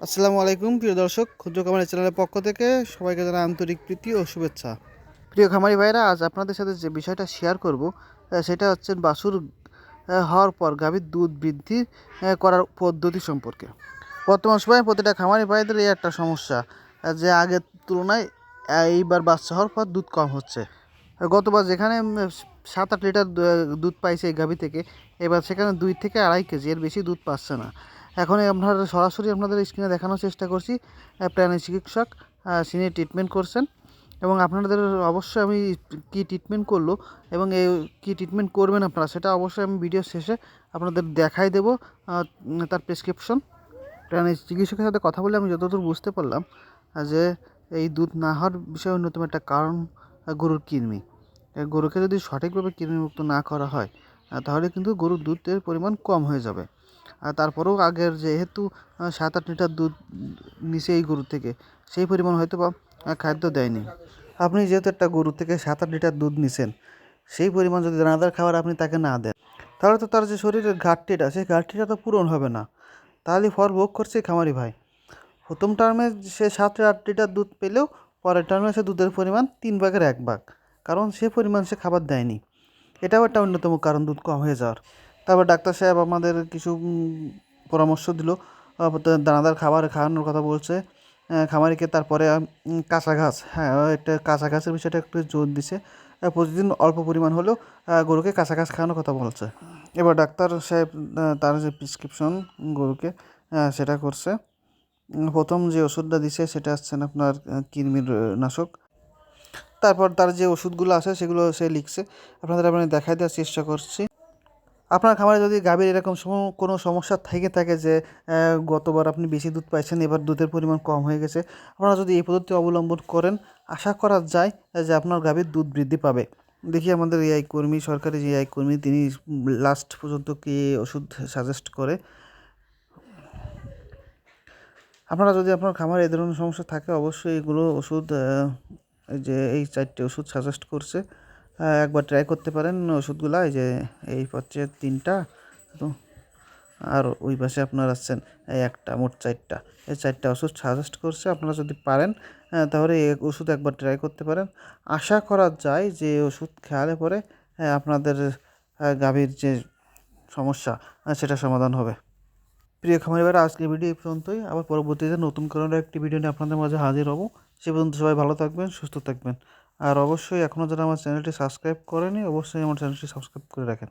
আসসালামু আলাইকুম প্রিয় দর্শক, ক্ষুদ্র খামারি চ্যানেলের পক্ষ থেকে সবাইকে জানাই আন্তরিক প্রীতি ও শুভেচ্ছা। প্রিয় খামারি ভাইরা, আজ আপনাদের সাথে যে বিষয়টা শেয়ার করব সেটা হচ্ছে বাছুর হওয়ার পর গাভীর দুধ বৃদ্ধি করার পদ্ধতি সম্পর্কে। বর্তমান সময়ে প্রতিটা খামারি ভাইদের এই একটা সমস্যা, যে আগের তুলনায় এইবার বাচ্চা হওয়ার পর দুধ কম হচ্ছে। গতবার যেখানে 7-8 লিটার দুধ পাইছে এই গাভী থেকে, এবার সেখানে 2 থেকে 2.5 কেজি, এর বেশি দুধ পাচ্ছে না। এখন আপনার সরাসরি আপনাদের স্ক্রিনে দেখানোর চেষ্টা করছি। প্রাণী চিকিৎসক তিনি ট্রিটমেন্ট করছেন, এবং আপনাদের অবশ্যই আমি কি ট্রিটমেন্ট করলো এবং এই কী ট্রিটমেন্ট করবেন আপনারা, সেটা অবশ্যই আমি ভিডিও শেষে আপনাদের দেখাই দেবো তার প্রেসক্রিপশন। প্রাণী চিকিৎসকের সাথে কথা বলে আমি যতদূর বুঝতে পারলাম যে এই দুধ না হওয়ার বিষয়ে অন্যতম একটা কারণ গরুর কৃমি। গরুকে যদি সঠিকভাবে কৃমিমুক্ত না করা হয় তাহলে কিন্তু গরুর দুধের পরিমাণ কম হয়ে যাবে। আর তারপরেও আগের যেহেতু 7-8 লিটার দুধ নিচে এই গরু থেকে, সেই পরিমাণ হয়তো বা খাদ্য দেয়নি। আপনি যেহেতু একটা গরু থেকে 7-8 লিটার দুধ নিছেন, সেই পরিমাণ যদি দানাদার খাবার আপনি তাকে না দেন, তাহলে তো তার যে শরীরের ঘাটতিটা, সেই ঘাটতিটা তো পূরণ হবে না। তাহলে ফল ভোগ করছে খামারি ভাই। প্রথম টার্মে সে 7-8 লিটার দুধ পেলেও পরের টার্মে সে দুধের পরিমাণ 3 ভাগের 1 ভাগ, কারণ সে পরিমাণ সে খাবার দেয়নি। এটাও একটা অন্যতম কারণ দুধ কম হয়ে যাওয়ার। তারপর ডাক্তার সাহেব আমাদের কিছু পরামর্শ দিল, দানাদার খাবার খাওয়ানোর কথা বলছে খামারিকে। তারপরে কাঁচা ঘাস, হ্যাঁ, একটা কাঁচা ঘাসের বিষয়টা একটু জোর দিছে। প্রতিদিন অল্প পরিমাণ হলেও গরুকে কাঁচা ঘাস খাওয়ানোর কথা বলছে। এবার ডাক্তার সাহেব তার যে প্রেসক্রিপশন গরুকে সেটা করছে। প্রথম যে ওষুধটা দিছে সেটা হচ্ছে আপনার কৃমির নাশক। তারপর তার যে ওষুধগুলো আছে সেগুলো সে লিখছে, আপনাদের আমি দেখাই দেওয়ার চেষ্টা করছি। আপনার খামারে যদি গাভীর এরকম কোনো সমস্যা থেকে থাকে যে গতবার আপনি বেশি দুধ পাইছেন, এবার দুধের পরিমাণ কম হয়ে গেছে, আপনারা যদি এই পদ্ধতি অবলম্বন করেন, আশা করা যায় যে আপনার গাভীর দুধ বৃদ্ধি পাবে। দেখি আমাদের এআই কর্মী, সরকারি যে এআই কর্মী, তিনি লাস্ট পর্যন্ত কি ওষুধ সাজেস্ট করে। আপনারা যদি আপনার খামারে এই ধরনের সমস্যা থাকে, অবশ্যই এগুলো ওষুধ, যে এই 4টে ওষুধ সাজেস্ট করছে, একবার ট্রাই করতে পারেন ওষুধগুলো। এই যে এই হচ্ছে 3টা, তো আর ওই পাশে আপনার আসছেন এই একটা, মোট 4টা। এই 4টা ওষুধ সাজেস্ট করছে। আপনারা যদি পারেন তাহলে এই ওষুধ একবার ট্রাই করতে পারেন। আশা করা যায় যে ওষুধ খেয়ালে পরে আপনাদের গাভীর যে সমস্যা সেটা সমাধান হবে। প্রিয় খামারি ভাইরা, আজকের ভিডিও এই পর্যন্তই। আবার পরবর্তীতে নতুন কোনো একটি ভিডিও নিয়ে আপনাদের মাঝে হাজির হব। সে পর্যন্ত সবাই ভালো থাকবেন, সুস্থ থাকবেন। আর অবশ্যই এখনও যারা আমার চ্যানেলটি সাবস্ক্রাইব করেনি, অবশ্যই আমার চ্যানেলটি সাবস্ক্রাইব করে রাখেন।